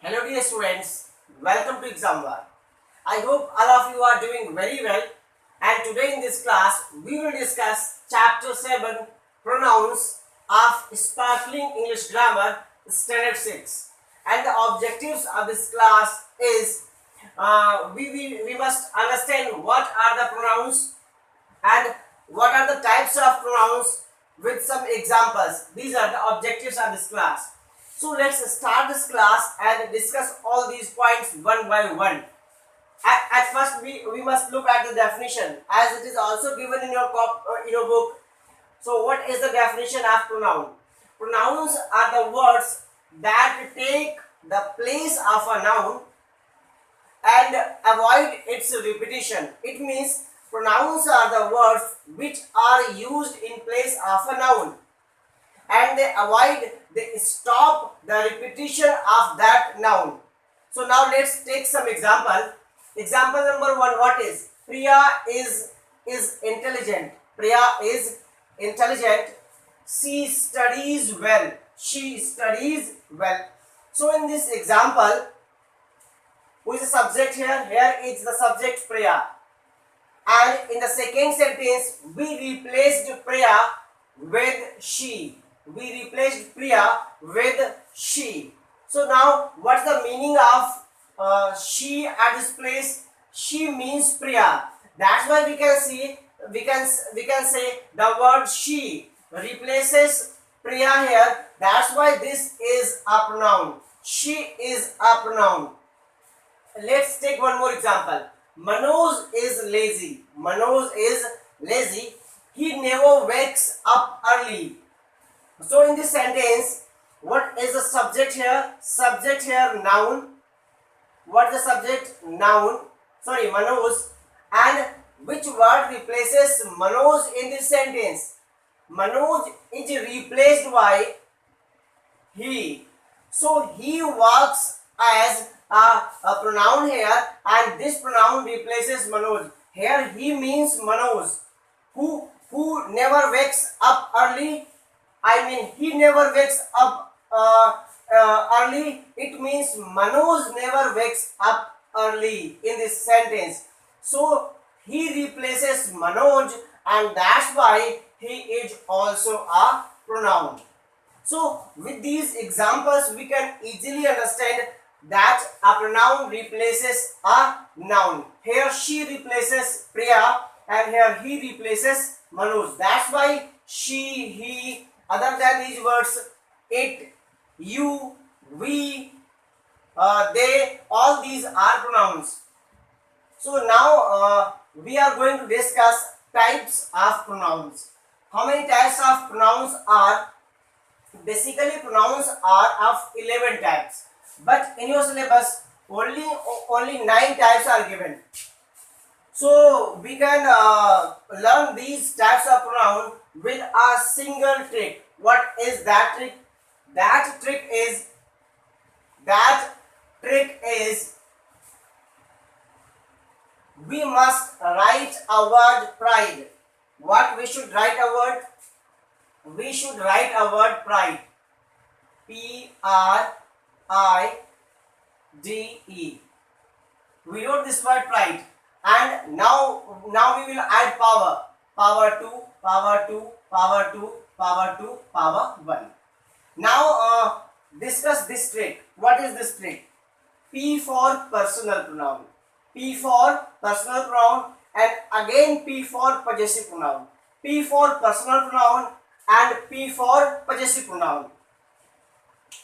Hello dear students, welcome to Exam War. I hope all of you are doing very well, and today in this class we will discuss chapter 7 pronouns of Sparkling English Grammar Standard 6, and the objectives of this class is we must understand what are the pronouns and what are the types of pronouns with some examples. These are the objectives of this class. So let's start this class and discuss all these points one by one. At first we must look at the definition as it is also given in your book. So what is the definition of pronoun? Pronouns are the words that take the place of a noun and avoid its repetition. It means pronouns are the words which are used in place of a noun and they stop the repetition of that noun. So now let's take some example. Example number 1, what is? Priya is intelligent. Priya is intelligent. She studies well. She studies well. So in this example, who is the subject here? Here is the subject Priya. And in the second sentence, we replaced Priya with she. We replaced Priya with she. So now, what's the meaning of she at this place? She means Priya. That's why we can say the word she replaces Priya here. That's why this is a pronoun. She is a pronoun. Let's take one more example. Manoj is lazy. Manoj is lazy. He never wakes up early. So in this sentence, what is the subject here? Subject here noun. What is the subject? Noun. Sorry, Manoj. And which word replaces Manoj in this sentence? Manoj is replaced by he. So he works as a pronoun here, and this pronoun replaces Manoj. Here he means Manoj, who never wakes up early. I mean, he never wakes up early. It means Manoj never wakes up early in this sentence. So he replaces Manoj, and that's why he is also a pronoun. So with these examples, we can easily understand that a pronoun replaces a noun. Here she replaces Priya, and here he replaces Manoj. That's why she, he, other than these words, it, you, we, they, all these are pronouns. So now we are going to discuss types of pronouns. How many types of pronouns are? Basically pronouns are of 11 types, but in your syllabus only 9 types are given. So we can learn these types of pronoun with a single trick. What is that trick? That trick is we must write a word pride. What we should write a word? We should write a word pride. P-R-I-D-E. We wrote this word pride, and now we will add power. Power 2, power 2, power 2, power 2, power 1. Now discuss this trick. What is this trick? P for personal pronoun. P for personal pronoun, and again P for possessive pronoun. P for personal pronoun and P for possessive pronoun.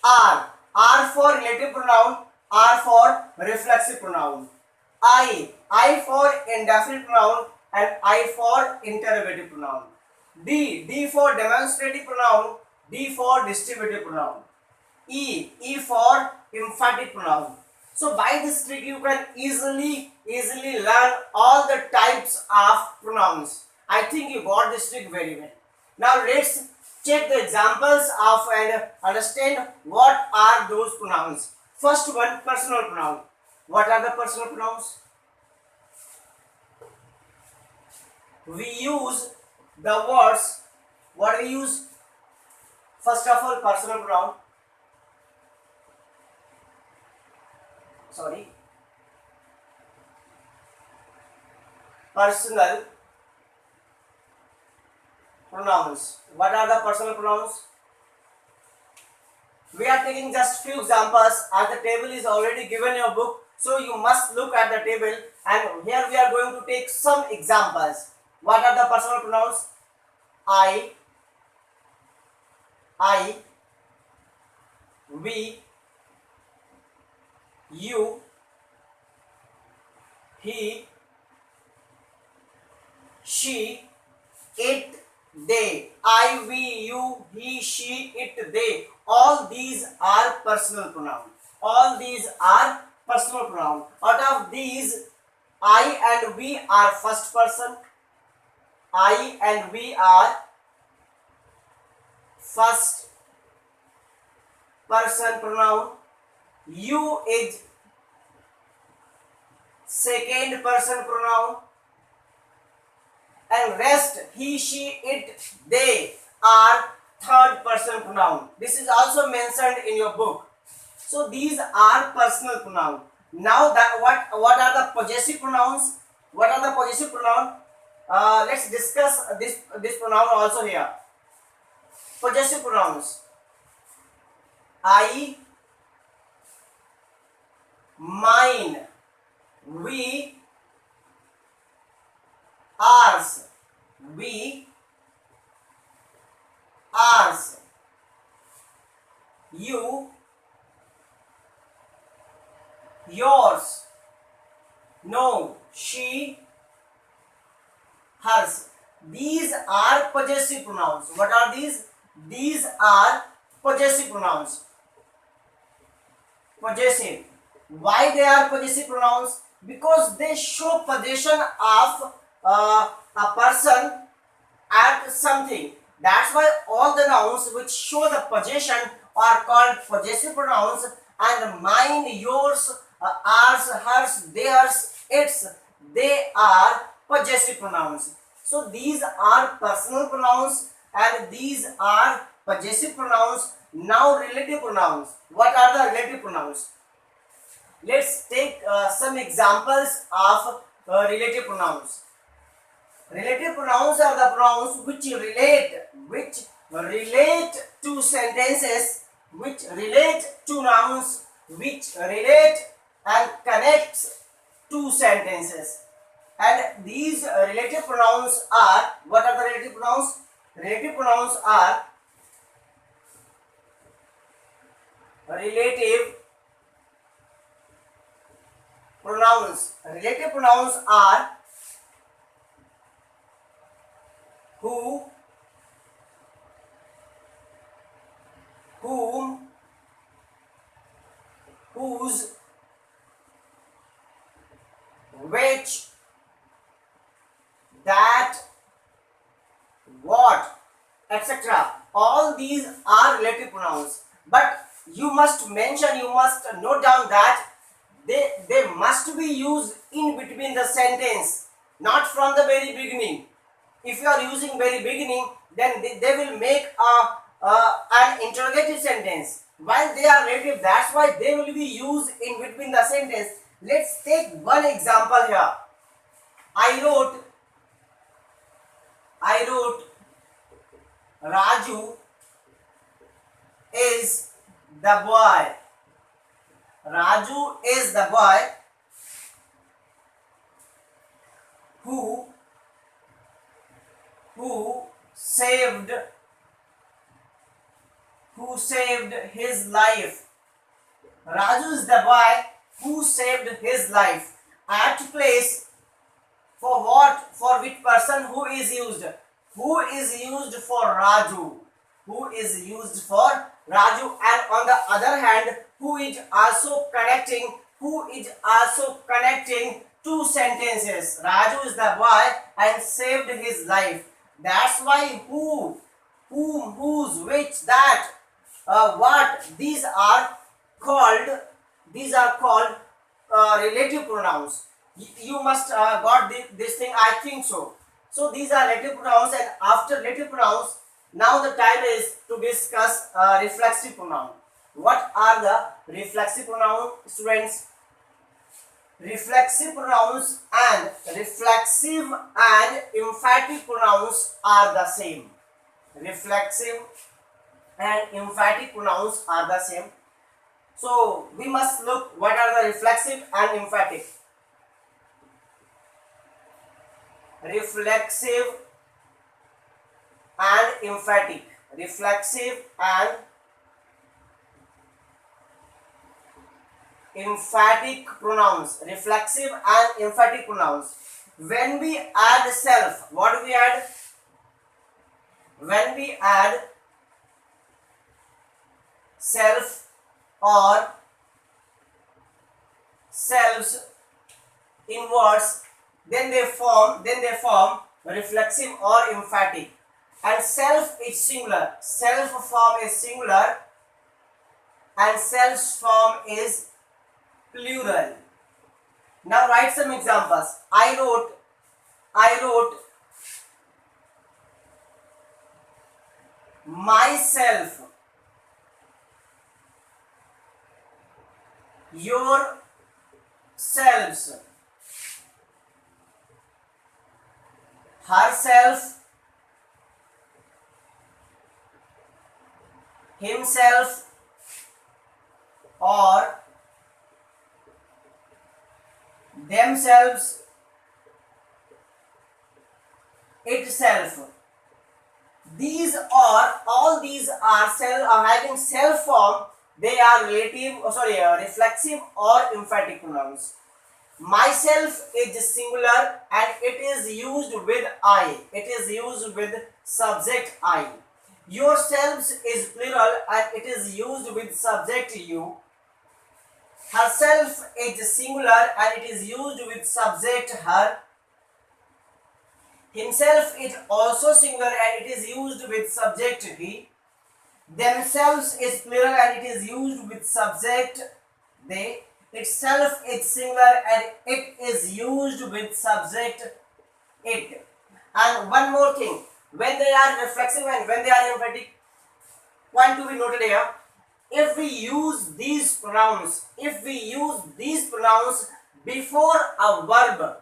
R for relative pronoun, R for reflexive pronoun. I for indefinite pronoun and I for interrogative pronoun. D for demonstrative pronoun, D for distributive pronoun. E for emphatic pronoun. So by this trick you can easily learn all the types of pronouns. I think you got this trick very well. Now let's check the examples of and understand what are those pronouns. First one, personal pronoun. What are the personal pronouns? We use the words. What we use? First of all, personal pronoun. sorry, personal pronouns. What are the personal pronouns? We are taking just few examples as the table is already given in your book. So you must look at the table, and here we are going to take some examples. What are the personal pronouns? I, we, you, he, she, it, they. I, we, you, he, she, it, they. All these are personal pronouns. All these are personal pronouns. Out of these, I and we are first person. I and we are first person pronoun. You is second person pronoun, and rest, he, she, it, they are third person pronoun. This is also mentioned in your book. So these are personal pronoun. Now that what are the possessive pronouns? What are the possessive pronoun? Let's discuss this pronoun also here. Possessive pronouns. I, mine, we, ours, we, ours, you, yours, no, she, hers. These are possessive pronouns. What are these? These are possessive pronouns. Possessive. Why they are possessive pronouns? Because they show possession of a person at something. That's why all the nouns which show the possession are called possessive pronouns, and mine, yours, ours, hers, theirs, its, they are possessive pronouns. So these are personal pronouns and these are possessive pronouns. Now relative pronouns. What are the relative pronouns? Let's take some examples of relative pronouns. Relative pronouns are the pronouns which relate to sentences, which relate to nouns, which relate and connect two sentences. And these relative pronouns are, what are the relative pronouns? Relative pronouns are relative pronouns. Relative pronouns are who, whom, whose, which, that, what, etc. All these are relative pronouns. But you must mention, you must note down that they must be used in between the sentence, not from the very beginning. If you are using very beginning, then they will make an interrogative sentence. While they are relative, that's why they will be used in between the sentence. Let's take one example here. I wrote Raju is the boy. Raju is the boy who saved his life. Raju is the boy who saved his life. At place, for what? For which person? Who is used? Who is used for Raju? Who is used for Raju? And on the other hand, who is also connecting two sentences. Raju is the boy and saved his life. That's why who, whom, whose, which, that, what, these are called relative pronouns. You must got this thing, I think so. So these are relative pronouns, and after relative pronouns, now the time is to discuss reflexive pronoun. What are the reflexive pronoun, students? reflexive pronouns and reflexive and emphatic pronouns are the same. Reflexive and emphatic pronouns are the same. So we must look what are the reflexive and emphatic. Reflexive and emphatic. Reflexive and emphatic pronouns. Reflexive and emphatic pronouns. When we add self, what do we add? When we add self or selves in words, then they form reflexive or emphatic. And self is singular. Self form is singular and selves form is plural. Now write some examples. I wrote myself, yourselves, herself, himself, or themselves, itself. All these are having self form. They are reflexive or emphatic pronouns. Myself is singular and it is used with I. It is used with subject I. Yourselves is plural and it is used with subject you. Herself is singular and it is used with subject her. Himself is also singular and it is used with subject he. Themselves is plural and it is used with subject they. Itself is singular and it is used with subject it. And one more thing, when they are reflexive and when they are emphatic, point to be noted here. If we use these pronouns before a verb,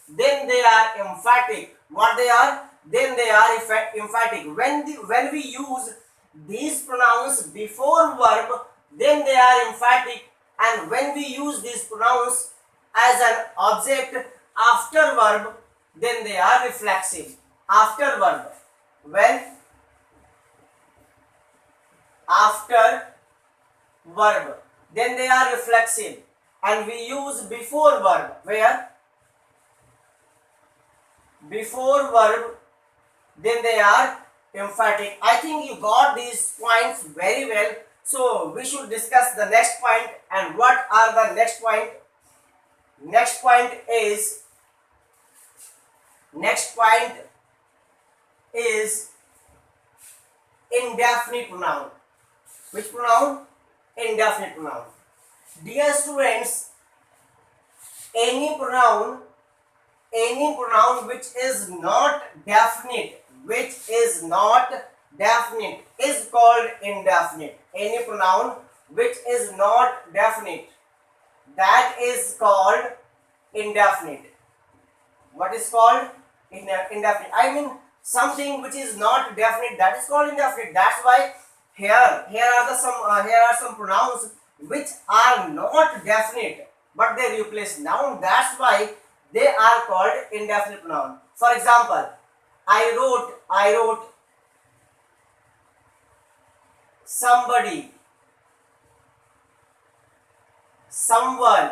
then they are emphatic. What they are? Then they are emphatic. When we use these pronouns before verb, then they are emphatic. And when we use these pronouns as an object after verb, then they are reflexive. After verb. When after verb, then they are reflexive. And we use before verb. Where? Before verb, then they are emphatic. I think you got these points very well. So we should discuss the next point. And what are the next point? Next point is indefinite pronoun. Which pronoun? Indefinite pronoun. Dear students, any pronoun which is not definite is called indefinite. Any pronoun which is not definite, that is called indefinite. What is called indefinite? I mean something which is not definite, that is called indefinite. That's why here are some pronouns which are not definite but they replace noun. That's why they are called indefinite pronoun. For example, I wrote somebody, someone,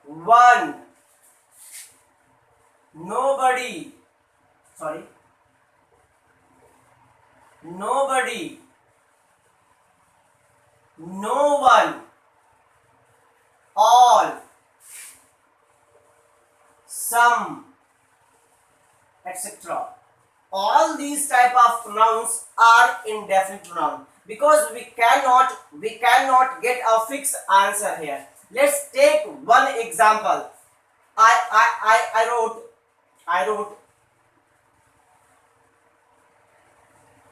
one, nobody, no one, all, some, etc. All these type of pronouns are indefinite pronoun because we cannot get a fixed answer here. Let's take one example. I wrote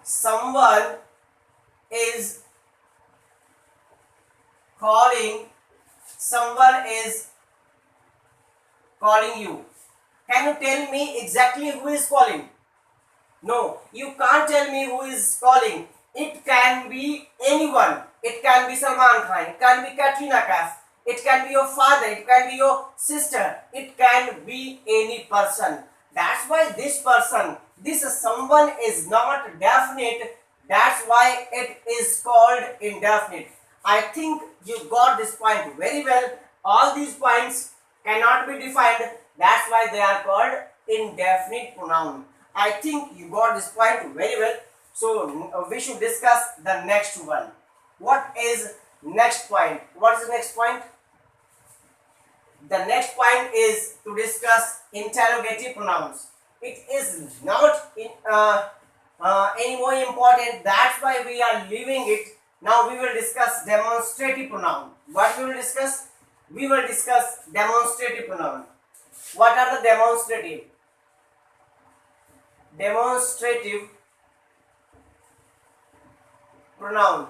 someone is calling, someone is calling you. Can you tell me exactly who is calling? No, you can't tell me who is calling. It can be anyone. It can be Salman Khan. It can be Katrina Kaif. It can be your father. It can be your sister. It can be any person. That's why this person, this someone is not definite. That's why it is called indefinite. I think you got this point very well. All these points cannot be defined. That's why they are called indefinite pronoun. I think you got this point very well. So we should discuss the next one. What is next point? What is the next point? The next point is to discuss interrogative pronouns. It is not any more important. That's why we are leaving it. Now we will discuss demonstrative pronoun. What we will discuss? We will discuss demonstrative pronoun. What are the demonstrative? Demonstrative pronoun.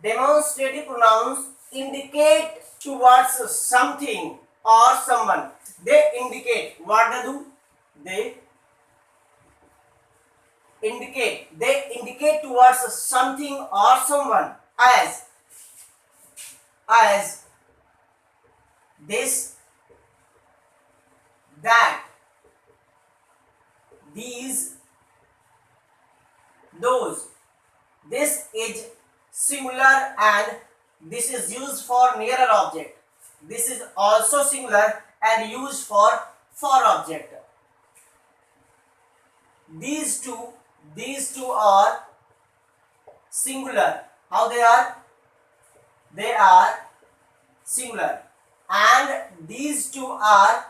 Demonstrative pronouns indicate towards something or someone. They indicate. What they do? They indicate towards something or someone as this, that, these, those. This is singular and this is used for nearer object. This is also singular and used for object. These two are singular. How they are? They are singular. And these two are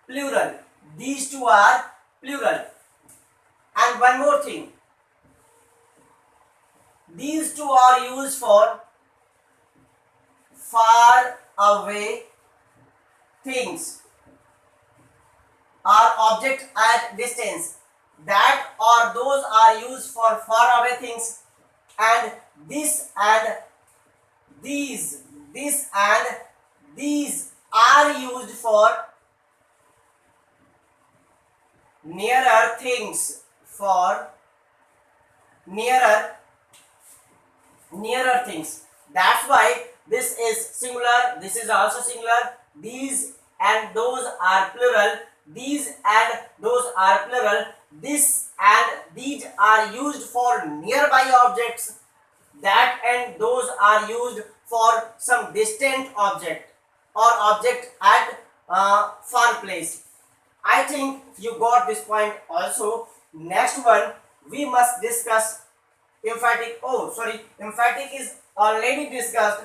plural. These two are plural. And one more thing. These two are used for far away things or object at distance. That or those are used for far away things, and this and these are used for nearer things, for nearer things. That's why this is singular, this is also singular. These and those are plural. These and those are plural. This and these are used for nearby objects. That and those are used for some distant object or object at far place. I think you got this point also. Next one, we must discuss emphatic. Oh, sorry, emphatic is already discussed.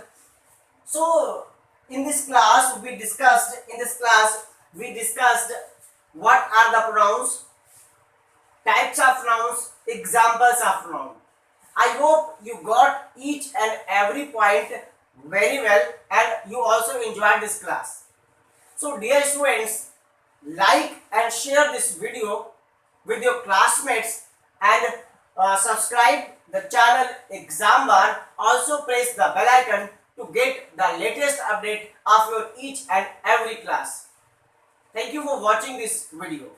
So in this class we discussed what are the pronouns, types of pronouns, examples of pronoun. I hope you got each and every point very well and you also enjoyed this class. So dear students, like and share this video with your classmates and subscribe the channel Exam Bar. Also press the bell icon to get the latest update of your each and every class. Thank you for watching this video.